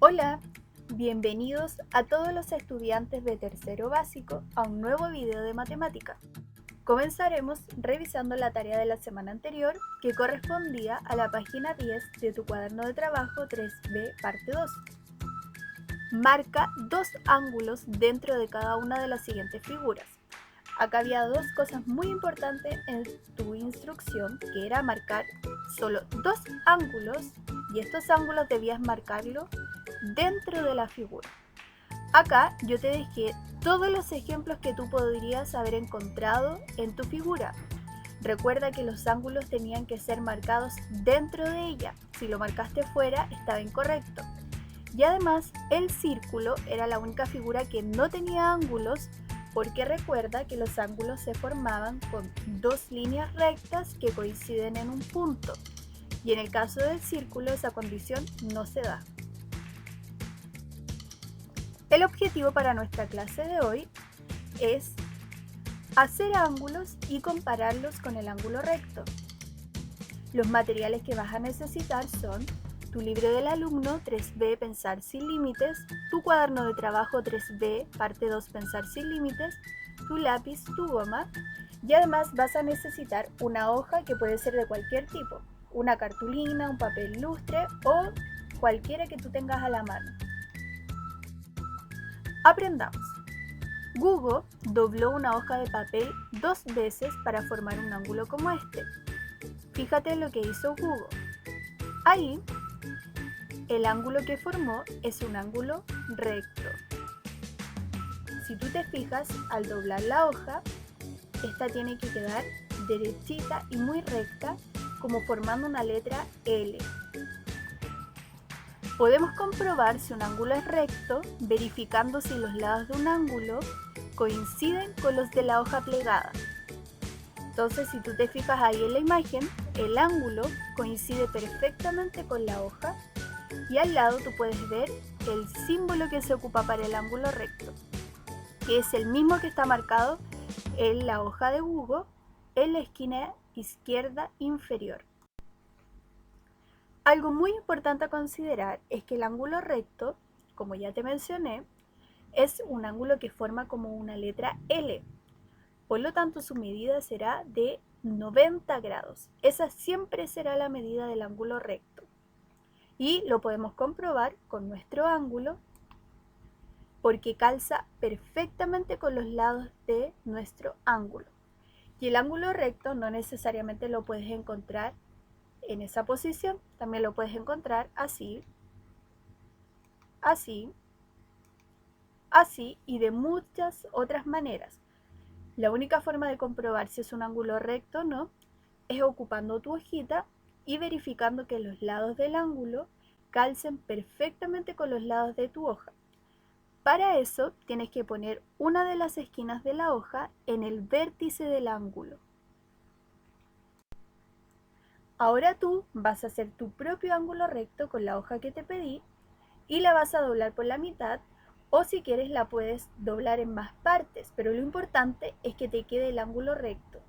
Hola, bienvenidos a todos los estudiantes de tercero básico a un nuevo video de matemática. Comenzaremos revisando la tarea de la semana anterior que correspondía a la página 10 de tu cuaderno de trabajo 3B parte 2. Marca dos ángulos dentro de cada una de las siguientes figuras. Acá había dos cosas muy importantes en tu instrucción, que era marcar solo dos ángulos, y estos ángulos debías marcarlo dentro de la figura. Acá yo te dejé todos los ejemplos que tú podrías haber encontrado en tu figura. Recuerda que los ángulos tenían que ser marcados dentro de ella. Si lo marcaste fuera, estaba incorrecto. Y además, el círculo era la única figura que no tenía ángulos, porque recuerda que los ángulos se formaban con dos líneas rectas que coinciden en un punto. Y en el caso del círculo, esa condición no se da. El objetivo para nuestra clase de hoy es hacer ángulos y compararlos con el ángulo recto. Los materiales que vas a necesitar son tu libro del alumno 3B Pensar sin límites, tu cuaderno de trabajo 3B parte 2 Pensar sin límites, tu lápiz, tu goma, y además vas a necesitar una hoja que puede ser de cualquier tipo, una cartulina, un papel lustre o cualquiera que tú tengas a la mano. Aprendamos. Google dobló una hoja de papel 2 veces para formar un ángulo como este. Fíjate lo que hizo Google. Ahí, el ángulo que formó es un ángulo recto. Si tú te fijas, al doblar la hoja, esta tiene que quedar derechita y muy recta, como formando una letra L. Podemos comprobar si un ángulo es recto verificando si los lados de un ángulo coinciden con los de la hoja plegada. Entonces, si tú te fijas ahí en la imagen, el ángulo coincide perfectamente con la hoja y al lado tú puedes ver el símbolo que se ocupa para el ángulo recto, que es el mismo que está marcado en la hoja de Google en la esquina izquierda inferior. Algo muy importante a considerar es que el ángulo recto, como ya te mencioné, es un ángulo que forma como una letra L. Por lo tanto, su medida será de 90 grados. Esa siempre será la medida del ángulo recto. Y lo podemos comprobar con nuestro ángulo porque calza perfectamente con los lados de nuestro ángulo. Y el ángulo recto no necesariamente lo puedes encontrar en esa posición, también lo puedes encontrar así, así, así y de muchas otras maneras. La única forma de comprobar si es un ángulo recto o no es ocupando tu hojita y verificando que los lados del ángulo calcen perfectamente con los lados de tu hoja. Para eso tienes que poner una de las esquinas de la hoja en el vértice del ángulo. Ahora tú vas a hacer tu propio ángulo recto con la hoja que te pedí y la vas a doblar por la mitad, o si quieres la puedes doblar en más partes, pero lo importante es que te quede el ángulo recto.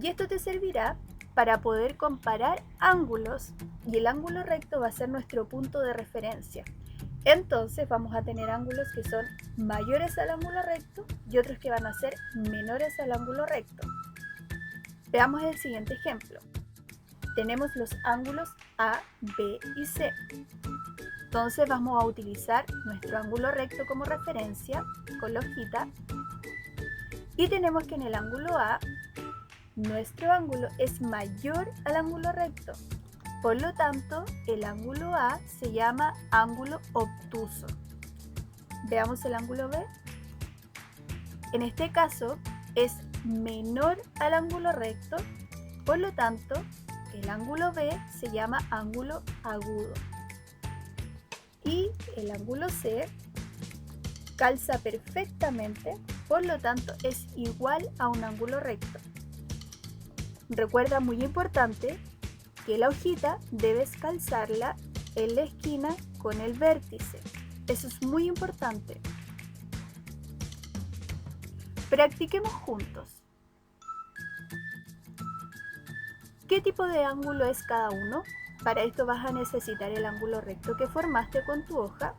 Y esto te servirá para poder comparar ángulos, y el ángulo recto va a ser nuestro punto de referencia. Entonces vamos a tener ángulos que son mayores al ángulo recto y otros que van a ser menores al ángulo recto. Veamos el siguiente ejemplo. Tenemos los ángulos A, B y C. Entonces vamos a utilizar nuestro ángulo recto como referencia con la hojita. Y tenemos que en el ángulo A, nuestro ángulo es mayor al ángulo recto. Por lo tanto, el ángulo A se llama ángulo obtuso. Veamos el ángulo B. En este caso, es menor al ángulo recto, por lo tanto, el ángulo B se llama ángulo agudo. Y el ángulo C calza perfectamente, por lo tanto, es igual a un ángulo recto. Recuerda, muy importante, que la hojita debes calzarla en la esquina con el vértice. Eso es muy importante. Practiquemos juntos. ¿Qué tipo de ángulo es cada uno? Para esto vas a necesitar el ángulo recto que formaste con tu hoja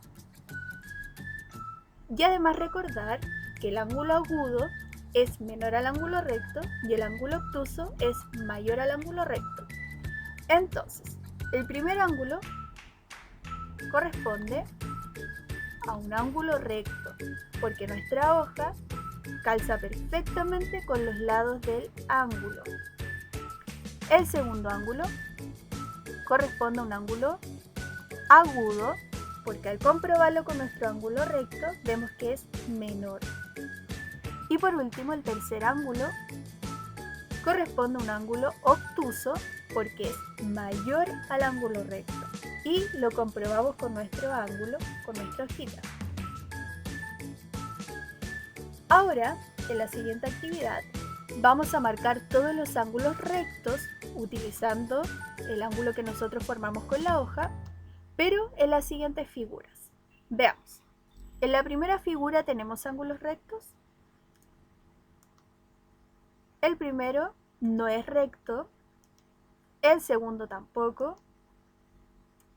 y además recordar que el ángulo agudo es menor al ángulo recto y el ángulo obtuso es mayor al ángulo recto. Entonces, el primer ángulo corresponde a un ángulo recto, porque nuestra hoja calza perfectamente con los lados del ángulo. El segundo ángulo corresponde a un ángulo agudo, porque al comprobarlo con nuestro ángulo recto vemos que es menor. Y por último, el tercer ángulo corresponde a un ángulo obtuso, porque es mayor al ángulo recto. Y lo comprobamos con nuestro ángulo, con nuestra hojita. Ahora, en la siguiente actividad, vamos a marcar todos los ángulos rectos utilizando el ángulo que nosotros formamos con la hoja, pero en las siguientes figuras. Veamos. En la primera figura tenemos ángulos rectos. El primero no es recto, el segundo tampoco,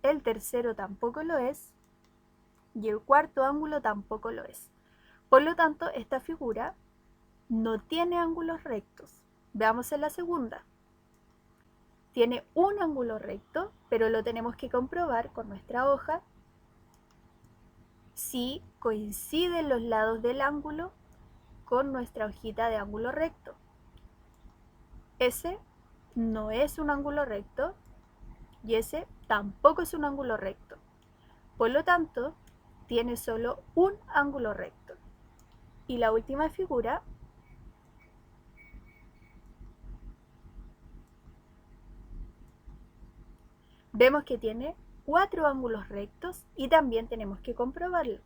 el tercero tampoco lo es y el cuarto ángulo tampoco lo es. Por lo tanto, esta figura no tiene ángulos rectos. Veamos en la segunda. Tiene un ángulo recto, pero lo tenemos que comprobar con nuestra hoja si coinciden los lados del ángulo con nuestra hojita de ángulo recto. Ese no es un ángulo recto y ese tampoco es un ángulo recto. Por lo tanto, tiene solo un ángulo recto. Y la última figura vemos que tiene 4 ángulos rectos y también tenemos que comprobarlo.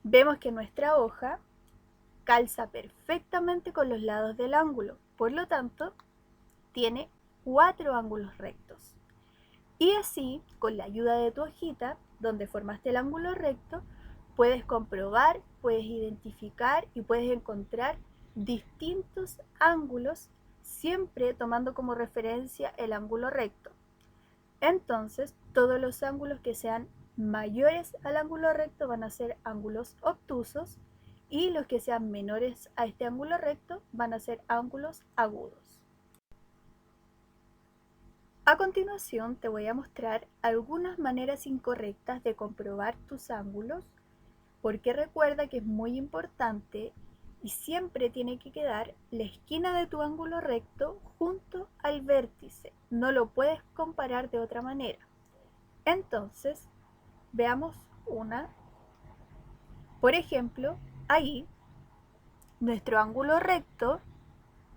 Vemos que nuestra hoja calza perfectamente con los lados del ángulo, por lo tanto, tiene 4 ángulos rectos. Y así, con la ayuda de tu hojita, donde formaste el ángulo recto, puedes comprobar, puedes identificar y puedes encontrar distintos ángulos, siempre tomando como referencia el ángulo recto. Entonces, todos los ángulos que sean mayores al ángulo recto van a ser ángulos obtusos y los que sean menores a este ángulo recto van a ser ángulos agudos. A continuación te voy a mostrar algunas maneras incorrectas de comprobar tus ángulos, porque recuerda que es muy importante y siempre tiene que quedar la esquina de tu ángulo recto junto al vértice. No lo puedes comparar de otra manera. Entonces, veamos una. Por ejemplo, ahí nuestro ángulo recto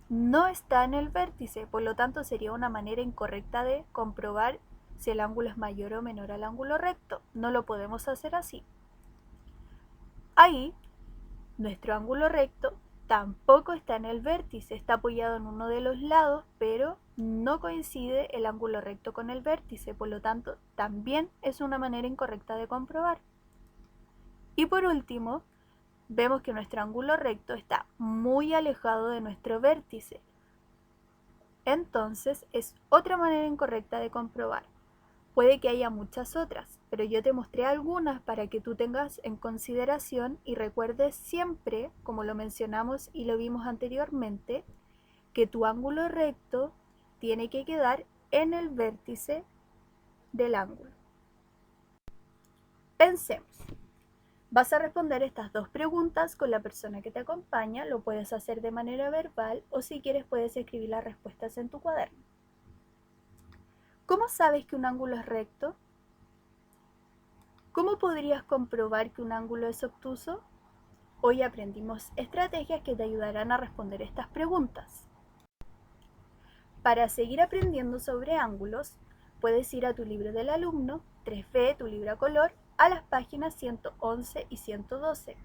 no está en el vértice, por lo tanto sería una manera incorrecta de comprobar si el ángulo es mayor o menor al ángulo recto. No lo podemos hacer así. Ahí, nuestro ángulo recto tampoco está en el vértice, está apoyado en uno de los lados, pero no coincide el ángulo recto con el vértice, por lo tanto también es una manera incorrecta de comprobar. Y por último, vemos que nuestro ángulo recto está muy alejado de nuestro vértice. Entonces es otra manera incorrecta de comprobar. Puede que haya muchas otras, pero yo te mostré algunas para que tú tengas en consideración y recuerdes siempre, como lo mencionamos y lo vimos anteriormente, que tu ángulo recto tiene que quedar en el vértice del ángulo. Pensemos. Vas a responder estas dos preguntas con la persona que te acompaña, lo puedes hacer de manera verbal o si quieres puedes escribir las respuestas en tu cuaderno. ¿Cómo sabes que un ángulo es recto? ¿Cómo podrías comprobar que un ángulo es obtuso? Hoy aprendimos estrategias que te ayudarán a responder estas preguntas. Para seguir aprendiendo sobre ángulos, puedes ir a tu libro del alumno, 3B, tu libro a color, a las páginas 111 y 112.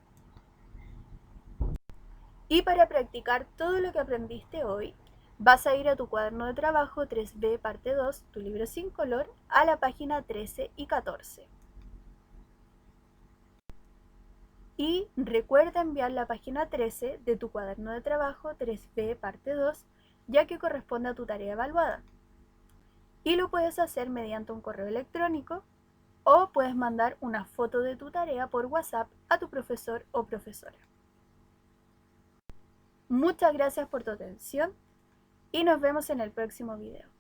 Y para practicar todo lo que aprendiste hoy, vas a ir a tu cuaderno de trabajo 3B parte 2, tu libro sin color, a la página 13 y 14. Y recuerda enviar la página 13 de tu cuaderno de trabajo 3B parte 2, ya que corresponde a tu tarea evaluada. Y lo puedes hacer mediante un correo electrónico o puedes mandar una foto de tu tarea por WhatsApp a tu profesor o profesora. Muchas gracias por tu atención y nos vemos en el próximo video.